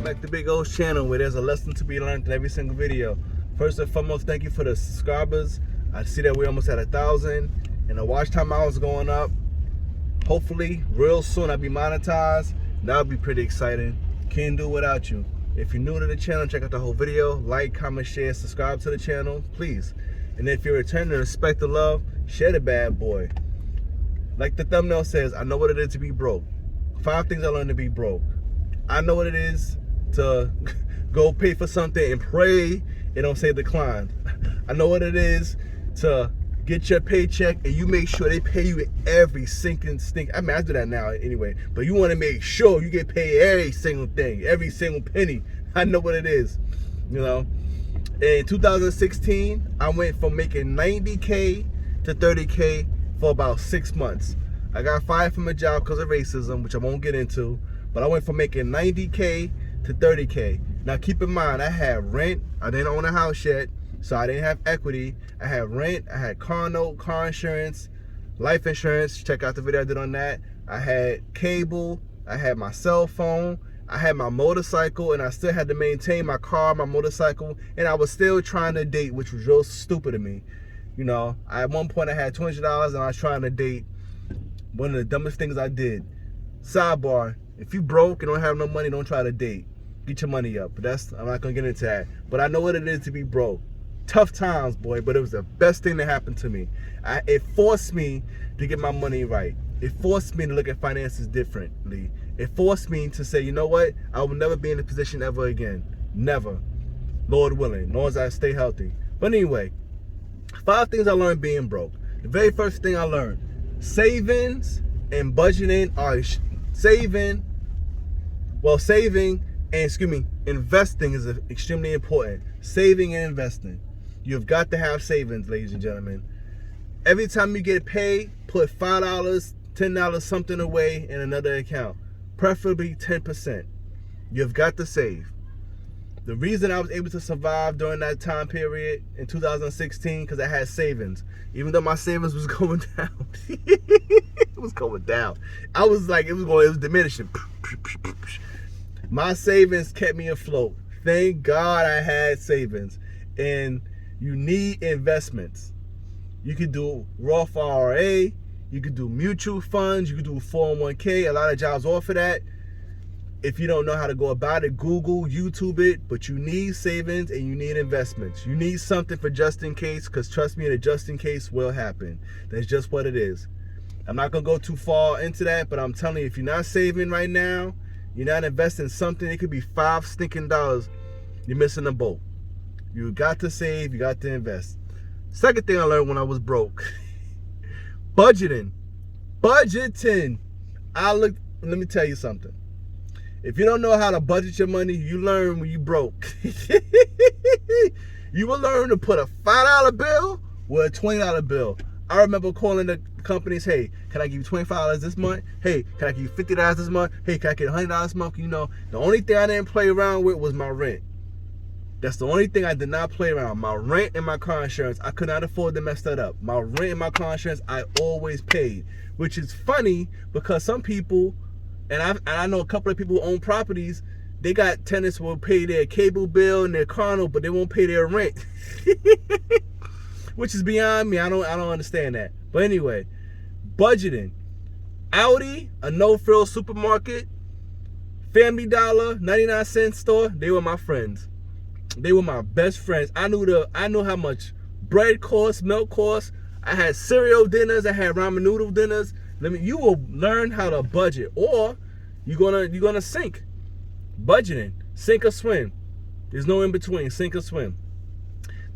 back to Big O's channel, where there's a lesson to be learned in every single video. First and foremost, thank you for the subscribers. I see that we're almost at 1,000 and the watch time hours going up. Hopefully real soon I'll be monetized. That'll be pretty exciting. Can't do without you. If you're new to the channel, check out the whole video. Like, comment, share, subscribe to the channel, please. And if you're returning, respect and love, share the bad boy. Like the thumbnail says, I know what it is to be broke. 5 things I learned to be broke. I know what it is to go pay for something and pray it don't say declined. I know what it is to get your paycheck and you make sure they pay you every sinking stink. I mean, I do that now anyway, but you want to make sure you get paid every single thing, every single penny. I know what it is, you know. In 2016, I went from making 90K to 30K for about 6 months. I got fired from a job because of racism, which I won't get into, but I went from making 90K to 30K. Now keep in mind, I had rent. I didn't own a house yet, so I didn't have equity. I had rent, I had car note, car insurance, life insurance. Check out the video I did on that. I had cable, I had my cell phone, I had my motorcycle, and I still had to maintain my car, my motorcycle, and I was still trying to date, which was real stupid of me. You know, at one point I had $200 and I was trying to date. One of the dumbest things I did. Sidebar, if you broke and don't have no money, don't try to date. Get your money up. But I'm not gonna get into that. But I know what it is to be broke. Tough times, boy, but it was the best thing that happened to me. It forced me to get my money right. It forced me to look at finances differently. It forced me to say, you know what? I will never be in a position ever again. Never. Lord willing, as long as I stay healthy. But anyway, 5 things I learned being broke. The very first thing I learned, savings and budgeting are saving and investing is extremely important. Saving and investing. You've got to have savings, ladies and gentlemen. Every time you get paid, put $5, $10, something away in another account. Preferably 10%. You've got to save. The reason I was able to survive during that time period in 2016, because I had savings. Even though my savings was going down. It was going down. I was like, it was diminishing. My savings kept me afloat. Thank God I had savings. And you need investments. You could do Roth IRA. You could do mutual funds. You could do 401k. A lot of jobs offer that. If you don't know how to go about it, Google, YouTube it. But you need savings and you need investments. You need something for just in case, because trust me, the just in case will happen. That's just what it is. I'm not going to go too far into that, but I'm telling you, if you're not saving right now, you're not investing something, it could be $5 stinking. You're missing the boat. You got to save, you got to invest. Second thing I learned when I was broke, budgeting. Let me tell you something. If you don't know how to budget your money, you learn when you broke. You will learn to put a $5 bill with a $20 bill. I remember calling the companies, hey, can I give you $25 this month? Hey, can I give you $50 this month? Hey, can I get $100 this month? You know, the only thing I didn't play around with was my rent. That's the only thing I did not play around. My rent and my car insurance, I could not afford to mess that up. My rent and my car insurance, I always paid. Which is funny because some people, and I know a couple of people who own properties, they got tenants who will pay their cable bill and their car note, but they won't pay their rent. Which is beyond me. I don't understand that. But anyway, budgeting. Aldi, a no-frills supermarket, Family Dollar, 99-cent store, they were my friends. They were my best friends. I knew how much bread costs, milk costs. I had cereal dinners, I had ramen noodle dinners. You will learn how to budget, or you're gonna sink. Budgeting, sink or swim. There's no in between, sink or swim.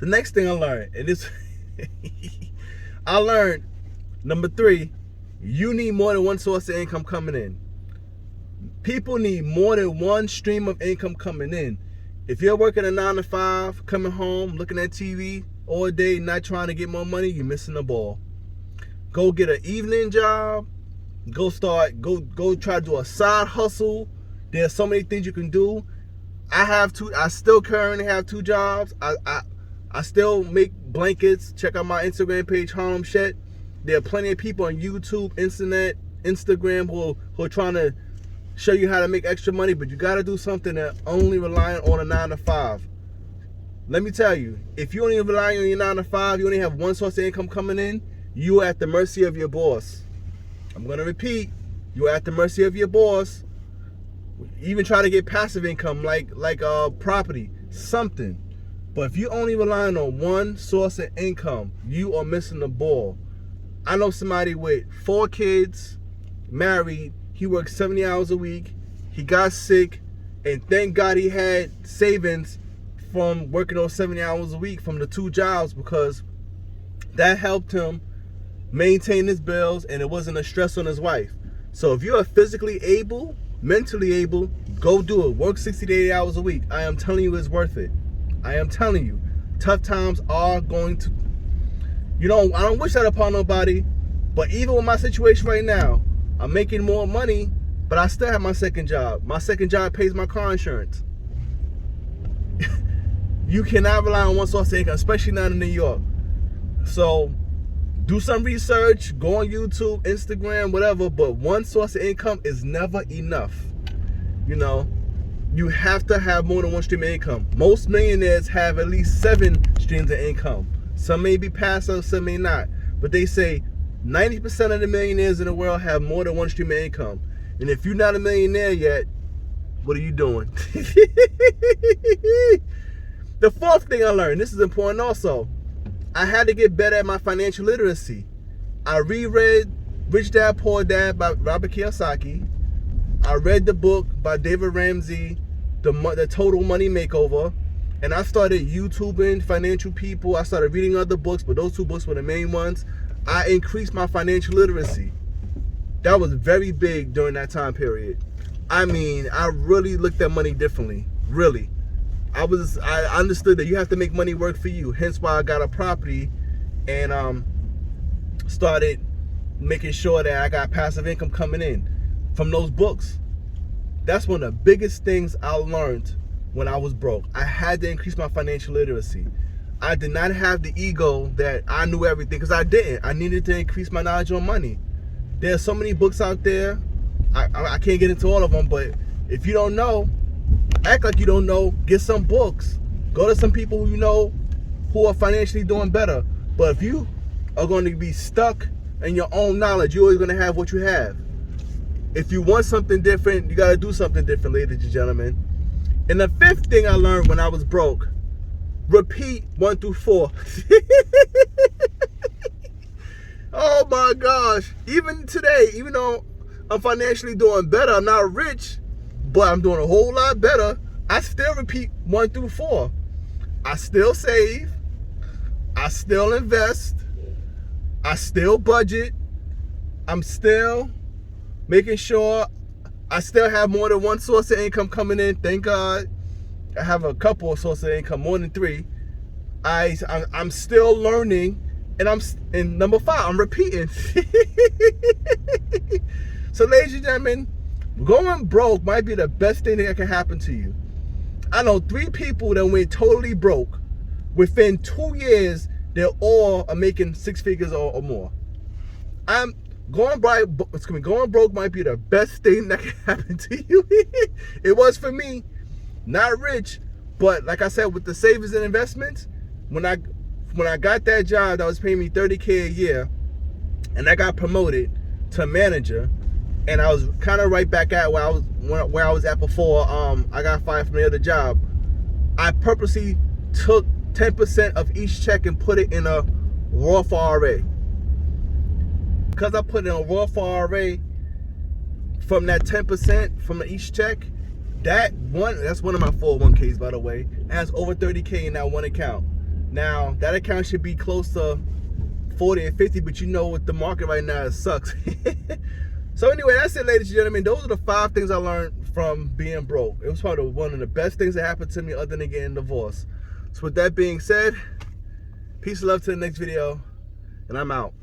The next thing I learned, and this I learned, number 3, you need more than one source of income coming in. People need more than one stream of income coming in. If you're working a 9 to 5, coming home, looking at TV all day, not trying to get more money, you're missing the ball. Go get an evening job. Go try to do a side hustle. There's so many things you can do. I still currently have 2 jobs. I still make blankets. Check out my Instagram page, Harlem Shet. There are plenty of people on YouTube, Instagram who are trying to show you how to make extra money, but you got to do something that only relying on a 9 to 5. Let me tell you, if you only rely on your 9 to 5, you only have one source of income coming in, you are at the mercy of your boss. I'm going to repeat, you are at the mercy of your boss. Even try to get passive income like property, something. But if you only relying on one source of income, you are missing the ball. I know somebody with 4 kids, married, he works 70 hours a week, he got sick, and thank God he had savings from working those 70 hours a week from the 2 jobs, because that helped him maintain his bills and it wasn't a stress on his wife. So if you are physically able, mentally able, go do it. Work 60 to 80 hours a week. I am telling you, it's worth it. I am telling you, tough times are going to, I don't wish that upon nobody, but even with my situation right now, I'm making more money, but I still have my second job. My second job pays my car insurance. You cannot rely on one source of income, especially not in New York. So do some research, go on YouTube, Instagram, whatever, but one source of income is never enough. You have to have more than one stream of income. Most millionaires have at least 7 streams of income. Some may be passive, some may not. But they say 90% of the millionaires in the world have more than one stream of income. And if you're not a millionaire yet, what are you doing? The 4th thing I learned, this is important also, I had to get better at my financial literacy. I reread Rich Dad Poor Dad by Robert Kiyosaki. I read the book by David Ramsey, The Total Money Makeover. And I started YouTubing financial people. I started reading other books, but those 2 books were the main ones. I increased my financial literacy. That was very big during that time period. I mean, I really looked at money differently, really. I understood that you have to make money work for you. Hence why I got a property and started making sure that I got passive income coming in from those books. That's one of the biggest things I learned when I was broke. I had to increase my financial literacy. I did not have the ego that I knew everything, because I didn't. I needed to increase my knowledge on money. There are so many books out there. I can't get into all of them, but if you don't know, act like you don't know. Get some books. Go to some people who you know who are financially doing better. But if you are going to be stuck in your own knowledge, you're always going to have what you have. If you want something different, you got to do something different, ladies and gentlemen. And the 5th thing I learned when I was broke, repeat 1 through 4. Oh my gosh. Even today, even though I'm financially doing better, I'm not rich, but I'm doing a whole lot better, I still repeat 1 through 4. I still save. I still invest. I still budget. I'm still making sure I still have more than one source of income coming in. Thank God. I have a couple of sources of income, more than 3. I'm still learning, and number 5, I'm repeating. So, ladies and gentlemen, going broke might be the best thing that can happen to you. I know 3 people that went totally broke. Within 2 years, they all are making 6 figures or more. Going broke might be the best thing that can happen to you. It was for me. Not rich, but like I said, with the savings and investments, when I got that job that was paying me $30K a year, and I got promoted to manager, and I was kind of right back at where I was at before I got fired from the other job. I purposely took 10% of each check and put it in a Roth IRA. Because I put it in a Roth IRA, from that 10% from each check, that's one of my 401ks, by the way. It has over 30K in that one account. Now, that account should be close to 40 and 50, but you know with the market right now, it sucks. So anyway, that's it, ladies and gentlemen. Those are the 5 things I learned from being broke. It was probably one of the best things that happened to me other than getting divorced. So with that being said, peace and love to the next video, and I'm out.